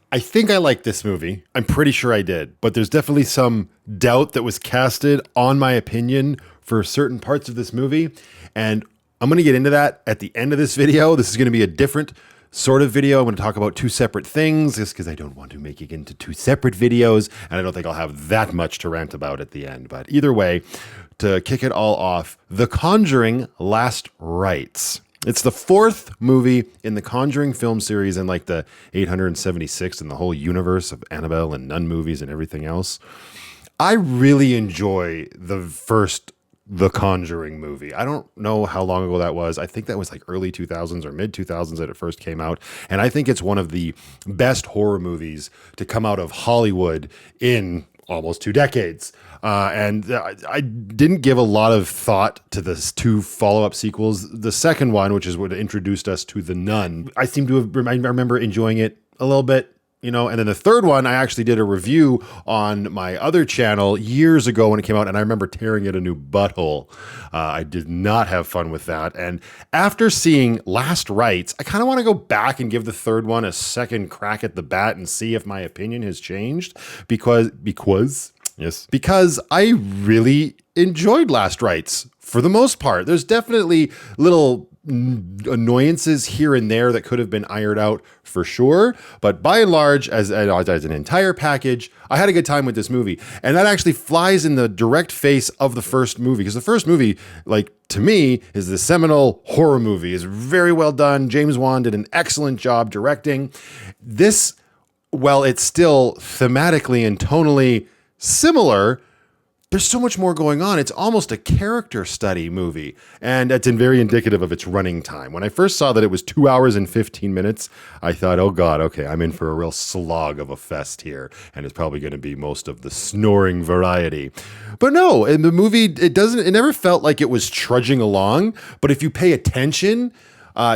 I think I liked this movie. I'm pretty sure I did, but there's definitely some doubt that was casted on my opinion for certain parts of this movie. And I'm going to get into that at the end of this video. This is going to be a different sort of video. I'm going to talk about two separate things just because I don't want to make it into two separate videos. And I don't think I'll have that much to rant about at the end. But either way, to kick it all off, The Conjuring Last Rites. It's the fourth movie in the Conjuring film series and like the 876 in the whole universe of Annabelle and Nun movies and everything else. I really enjoy the first The Conjuring movie. I don't know how long ago that was. I think that was like early 2000s or mid 2000s that it first came out. And I think it's one of the best horror movies to come out of Hollywood in almost 2 decades. And I didn't give a lot of thought to the two follow-up sequels. The second one, which is what introduced us to The Nun, I remember enjoying it a little bit. And then the third one, I actually did a review on my other channel years ago when it came out, and I remember tearing it a new butthole. I did not have fun with that. And after seeing Last Rites, I kind of want to go back and give the third one a second crack at the bat and see if my opinion has changed because I really enjoyed Last Rites for the most part. There's definitely little annoyances here and there that could have been ironed out for sure, but by and large, as an entire package, I had a good time with this movie. And that actually flies in the direct face of the first movie, because the first movie, like, to me, is the seminal horror movie. It's very well done. James Wan did an excellent job directing this. While it's still thematically and tonally similar, there's so much more going on. It's almost a character study movie, and it's very indicative of its running time. When I first saw that it was 2 hours and 15 minutes, I thought, oh God, okay, I'm in for a real slog of a fest here, and it's probably going to be most of the snoring variety. But no, in the movie, it never felt like it was trudging along, but if you pay attention,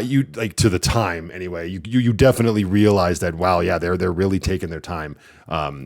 you like to the time anyway, you definitely realize that, wow, yeah, they're really taking their time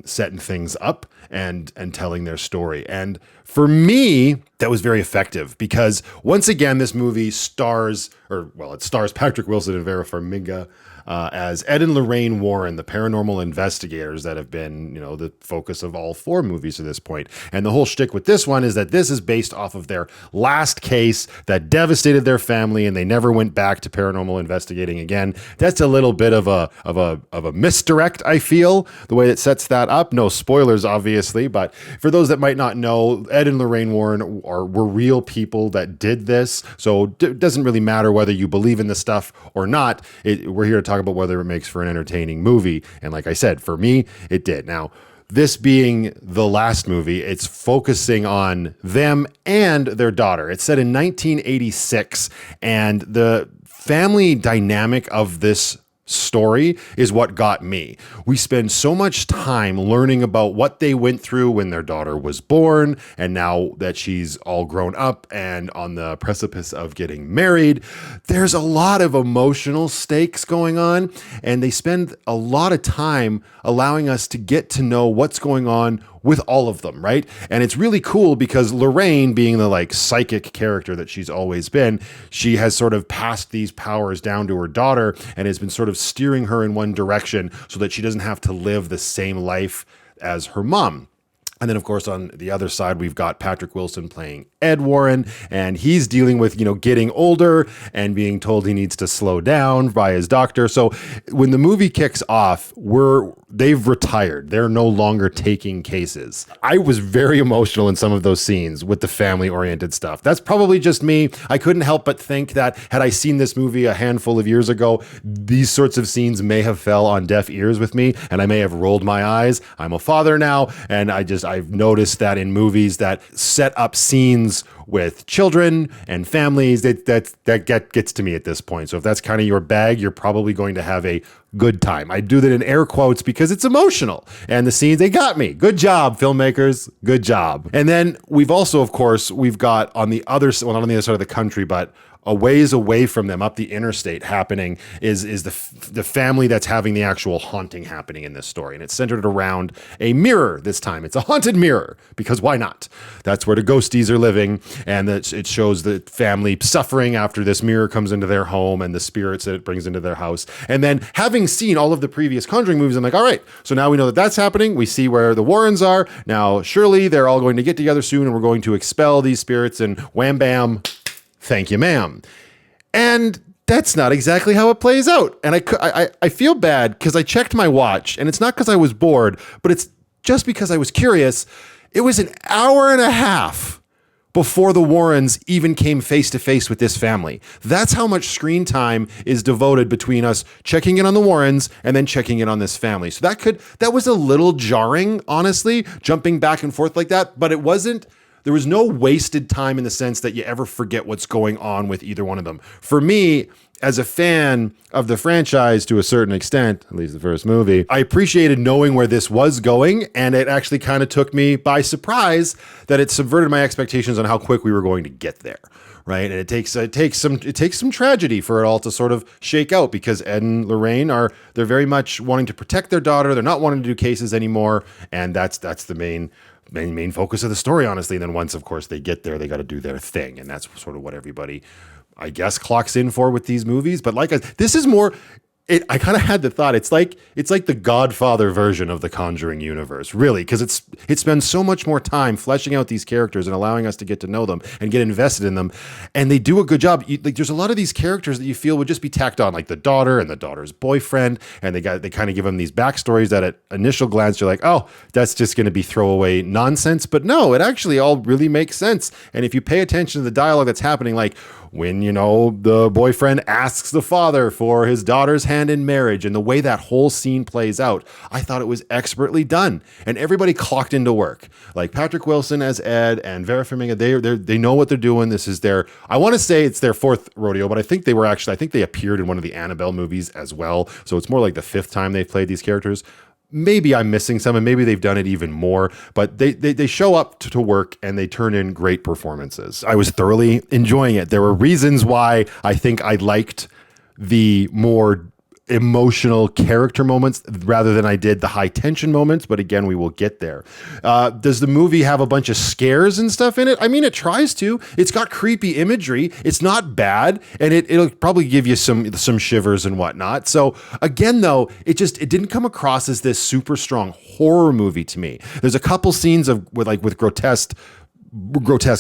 setting things up and telling their story. And for me, that was very effective because once again, this movie stars Patrick Wilson and Vera Farmiga as Ed and Lorraine Warren, the paranormal investigators that have been, the focus of all 4 movies to this point. And the whole shtick with this one is that this is based off of their last case that devastated their family, and they never went back to paranormal investigating again. That's a little bit of a misdirect, I feel, the way it sets that up. No spoilers, obviously, but for those that might not know, Ed and Lorraine Warren were real people that did this. So it doesn't really matter whether you believe in this stuff or not. We're here to talk about whether it makes for an entertaining movie. And like I said, for me, it did. Now, this being the last movie, it's focusing on them and their daughter. It's set in 1986, and the family dynamic of this story is what got me. We spend so much time learning about what they went through when their daughter was born, and now that she's all grown up and on the precipice of getting married. There's a lot of emotional stakes going on, and they spend a lot of time allowing us to get to know what's going on with all of them, right? And it's really cool because Lorraine, being the psychic character that she's always been, she has sort of passed these powers down to her daughter and has been sort of steering her in one direction so that she doesn't have to live the same life as her mom. And then, of course, on the other side, we've got Patrick Wilson playing Ed Warren, and he's dealing with, getting older and being told he needs to slow down by his doctor. So when the movie kicks off, they've retired. They're no longer taking cases. I was very emotional in some of those scenes with the family-oriented stuff. That's probably just me. I couldn't help but think that had I seen this movie a handful of years ago, these sorts of scenes may have fell on deaf ears with me, and I may have rolled my eyes. I'm a father now, and I've noticed that in movies that set up scenes with children and families, that gets to me at this point. So if that's kind of your bag, you're probably going to have a good time. I do that in air quotes because it's emotional. And the scenes, they got me. Good job, filmmakers. Good job. And then we've also, of course, we've got on the other side of the country, but a ways away from them up the interstate happening is the family that's having the actual haunting happening in this story. And it's centered around a mirror this time. It's a haunted mirror because why not? That's where the ghosties are living. And it shows the family suffering after this mirror comes into their home and the spirits that it brings into their house. And then having seen all of the previous Conjuring movies, I'm like, all right, so now we know that that's happening. We see where the Warrens are. Now, surely they're all going to get together soon and we're going to expel these spirits and wham, bam, thank you, ma'am. And that's not exactly how it plays out. And I feel bad because I checked my watch, and it's not because I was bored, but it's just because I was curious. It was an hour and a half before the Warrens even came face to face with this family. That's how much screen time is devoted between us checking in on the Warrens and then checking in on this family. So that was a little jarring, honestly, jumping back and forth like that, but it wasn't. There was no wasted time in the sense that you ever forget what's going on with either one of them. For me, as a fan of the franchise to a certain extent, at least the first movie, I appreciated knowing where this was going, and it actually kind of took me by surprise that it subverted my expectations on how quick we were going to get there. Right. And it takes some tragedy for it all to sort of shake out, because Ed and Lorraine they're very much wanting to protect their daughter. They're not wanting to do cases anymore. And that's the main focus of the story, honestly. And then once, of course, they get there, they got to do their thing. And that's sort of what everybody, I guess, clocks in for with these movies. But this is more. I kind of had the thought it's like the Godfather version of the Conjuring universe, really, because it spends so much more time fleshing out these characters and allowing us to get to know them and get invested in them, and they do a good job. There's a lot of these characters that you feel would just be tacked on, like the daughter and the daughter's boyfriend, and they kind of give them these backstories that at initial glance you're like, oh, that's just going to be throwaway nonsense, but no, it actually all really makes sense. And if you pay attention to the dialogue that's happening, like when, the boyfriend asks the father for his daughter's hand in marriage and the way that whole scene plays out, I thought it was expertly done. And everybody clocked into work. Like Patrick Wilson as Ed and Vera Farmiga, they know what they're doing. This is I want to say it's their fourth rodeo, but I think they appeared in one of the Annabelle movies as well. So it's more like the fifth time they've played these characters. Maybe I'm missing some, and maybe they've done it even more, but they show up to work and they turn in great performances. I was thoroughly enjoying it. There were reasons why I think I liked the more emotional character moments rather than I did the high tension moments, but again, we will get there. Does the movie have a bunch of scares and stuff in it? I mean, it tries to. It's got creepy imagery. It's not bad, and it'll probably give you some shivers and whatnot. So again, though, it didn't come across as this super strong horror movie to me. There's a couple scenes with grotesque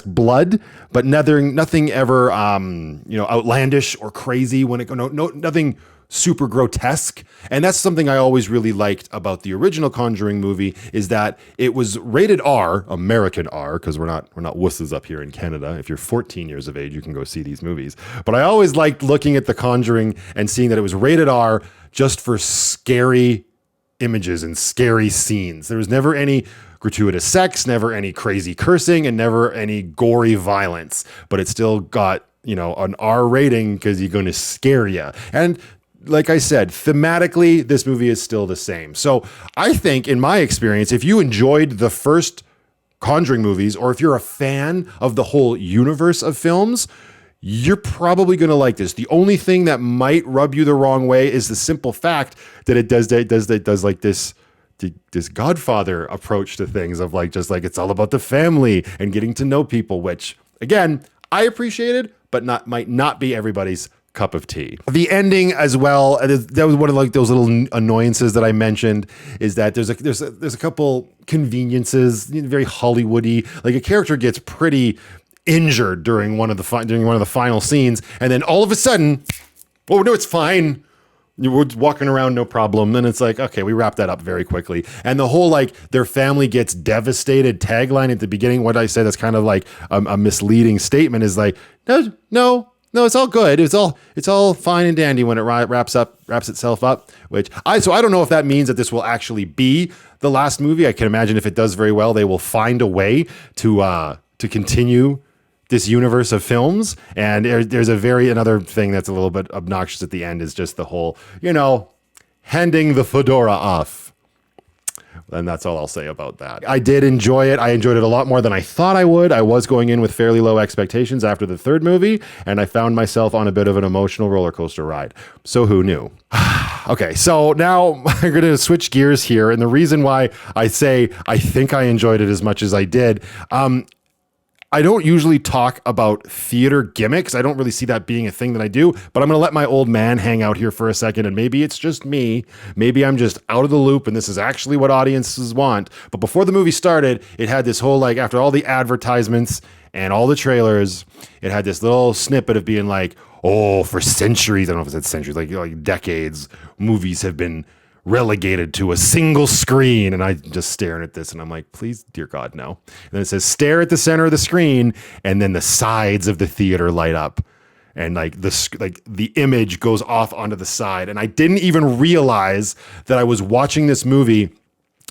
blood, but nothing ever outlandish or crazy nothing super grotesque. And that's something I always really liked about the original Conjuring movie, is that it was rated R, American R, because we're not wusses up here in Canada. If you're 14 years of age, you can go see these movies. But I always liked looking at the Conjuring and seeing that it was rated R just for scary images and scary scenes. There was never any gratuitous sex, never any crazy cursing, and never any gory violence. But it still got, an R rating because you're going to scare you. And like I said, thematically, this movie is still the same. So I think, in my experience, if you enjoyed the first Conjuring movies, or if you're a fan of the whole universe of films, you're probably going to like this. The only thing that might rub you the wrong way is the simple fact that it does like this Godfather approach to things of it's all about the family and getting to know people, which again, I appreciated, but might not be everybody's cup of tea. The ending as well, that was one of those little annoyances that I mentioned, is that there's a couple conveniences, very Hollywoody. Like a character gets pretty injured during one of the final scenes, and then all of a sudden, oh no, it's fine. We're walking around, no problem. Then it's like, okay, we wrap that up very quickly. And the whole their family gets devastated tagline at the beginning, what I say that's kind of like a misleading statement, is like, no, it's all good. It's all fine and dandy when it wraps itself up. I don't know if that means that this will actually be the last movie. I can imagine if it does very well, they will find a way to continue this universe of films. And there's another thing that's a little bit obnoxious at the end, is just the whole, handing the fedora off. And that's all I'll say about that. I did enjoy it. I enjoyed it a lot more than I thought I would. I was going in with fairly low expectations after the third movie, and I found myself on a bit of an emotional roller coaster ride. So who knew? Okay, so now I'm going to switch gears here. And the reason why I say I think I enjoyed it as much as I did, I don't usually talk about theater gimmicks. I don't really see that being a thing that I do, but I'm going to let my old man hang out here for a second. And maybe it's just me. Maybe I'm just out of the loop and this is actually what audiences want. But before the movie started, it had this whole, like, after all the advertisements and all the trailers, it had this little snippet of being like, oh, for centuries, I don't know if it said centuries, like decades, movies have been relegated to a single screen. And I just staring at this and I'm like, please, dear God, no. And then it says stare at the center of the screen, and then the sides of the theater light up. And like the image goes off onto the side. And I didn't even realize that I was watching this movie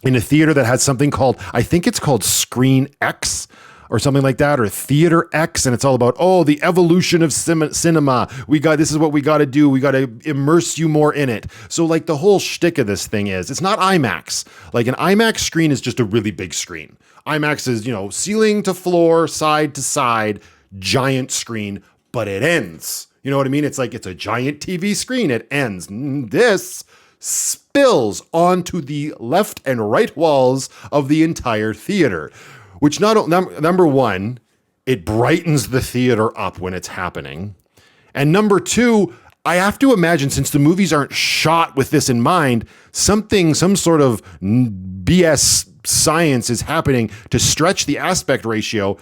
in a theater that has something called, I think it's called ScreenX, or something like that, or Theater X, and it's all about, oh, the evolution of cinema. This is what we got to do. We got to immerse you more in it. So like the whole shtick of this thing is, it's not IMAX. Like an IMAX screen is just a really big screen. IMAX is, ceiling to floor, side to side, giant screen, but it ends. You know what I mean? It's like, it's a giant TV screen. It ends. This spills onto the left and right walls of the entire theater. Which number one, it brightens the theater up when it's happening. And number two, I have to imagine, since the movies aren't shot with this in mind, some sort of BS science is happening to stretch the aspect ratio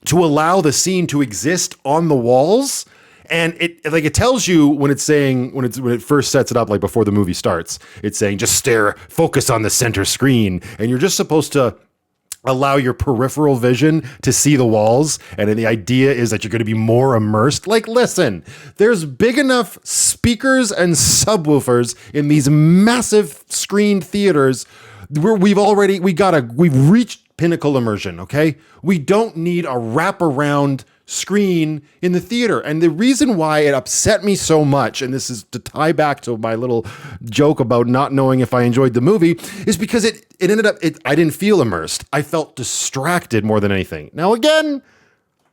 to allow the scene to exist on the walls. And it tells you when it's saying, when it first sets it up, like before the movie starts, it's saying, just focus on the center screen. And you're just supposed to allow your peripheral vision to see the walls. And then the idea is that you're going to be more immersed. Like, listen, there's big enough speakers and subwoofers in these massive screen theaters where we've reached pinnacle immersion. Okay. We don't need a wraparound screen in the theater. And the reason why it upset me so much, and this is to tie back to my little joke about not knowing if I enjoyed the movie, is because it ended up, I didn't feel immersed. I felt distracted more than anything. Now, again,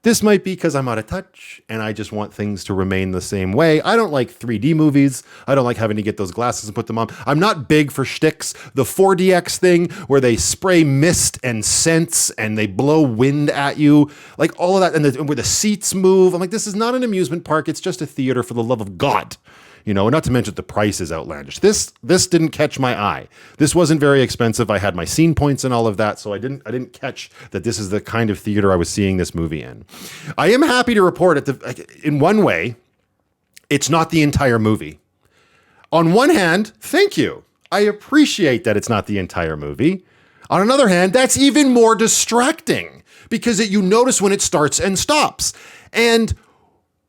this might be because I'm out of touch and I just want things to remain the same way. I don't like 3D movies. I don't like having to get those glasses and put them on. I'm not big for shticks. The 4DX thing where they spray mist and scents and they blow wind at you, like all of that, and where the seats move. I'm like, this is not an amusement park. It's just a theater, for the love of God. Not to mention the price is outlandish. This didn't catch my eye. This wasn't very expensive. I had my scene points and all of that, so I didn't catch that this is the kind of theater I was seeing this movie in. I am happy to report in one way, it's not the entire movie. On one hand, thank you. I appreciate that it's not the entire movie. On another hand, that's even more distracting because you notice when it starts and stops. And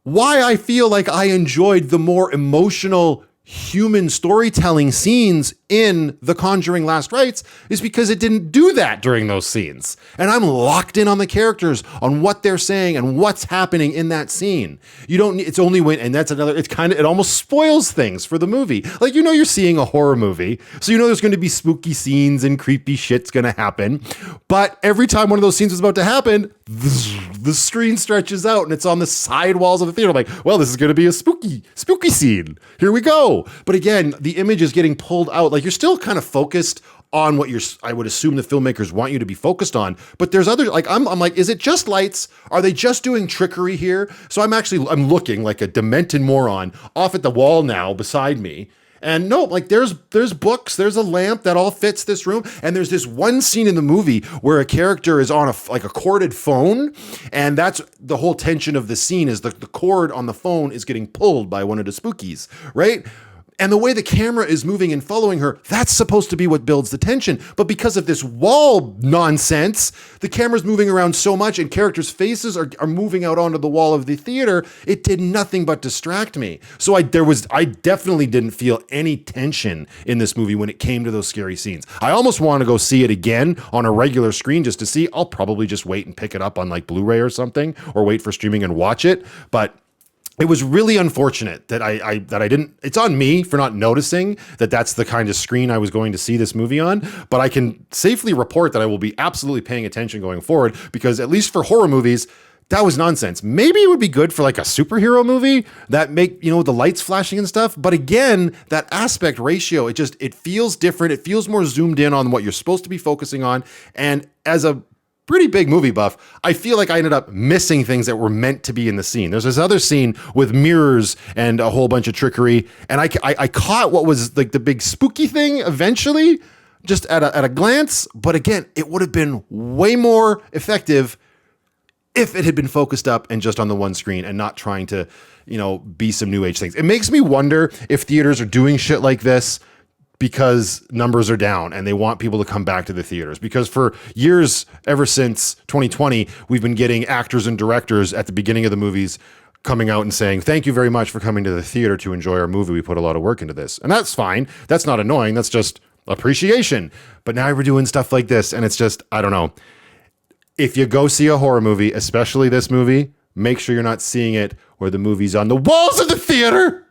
why I feel like I enjoyed the more emotional human storytelling scenes in The Conjuring Last Rites is because it didn't do that during those scenes. And I'm locked in on the characters, on what they're saying and what's happening in that scene. It's only when, and that's another, it almost spoils things for the movie. Like, you're seeing a horror movie, so there's going to be spooky scenes and creepy shit's going to happen. But every time one of those scenes was about to happen, the screen stretches out and it's on the side walls of the theater. Like, well, this is going to be a spooky scene. Here we go. But again, the image is getting pulled out. Like, you're still kind of focused on what I would assume the filmmakers want you to be focused on. But there's other, like, I'm like, is it just lights? Are they just doing trickery here? So I'm looking like a demented moron off at the wall now beside me. And no, like there's books, there's a lamp that all fits this room. And there's this one scene in the movie where a character is on a corded phone. And that's the whole tension of the scene is the cord on the phone is getting pulled by one of the spookies, right? And the way the camera is moving and following her, that's supposed to be what builds the tension. But because of this wall nonsense, the camera's moving around so much and characters' faces are moving out onto the wall of the theater, it did nothing but distract me. So I definitely didn't feel any tension in this movie when it came to those scary scenes. I almost want to go see it again on a regular screen just to see. I'll probably just wait and pick it up on like Blu-ray or something, or wait for streaming and watch it. But it was really unfortunate that I didn't. It's on me for not noticing that that's the kind of screen I was going to see this movie on. But I can safely report that I will be absolutely paying attention going forward, because at least for horror movies, that was nonsense. Maybe it would be good for like a superhero movie that make, the lights flashing and stuff. But again, that aspect ratio, it feels different. It feels more zoomed in on what you're supposed to be focusing on. And as a pretty big movie buff, I feel like I ended up missing things that were meant to be in the scene. There's this other scene with mirrors and a whole bunch of trickery, and I caught what was like the big spooky thing eventually, just at a glance. But again, it would have been way more effective if it had been focused up and just on the one screen and not trying to, be some new age things. It makes me wonder if theaters are doing shit like this because numbers are down and they want people to come back to the theaters. Because for years, ever since 2020, we've been getting actors and directors at the beginning of the movies coming out and saying, thank you very much for coming to the theater to enjoy our movie. We put a lot of work into this. And that's fine. That's not annoying. That's just appreciation. But now we're doing stuff like this, and it's just, I don't know. If you go see a horror movie, especially this movie, make sure you're not seeing it where the movie's on the walls of the theater.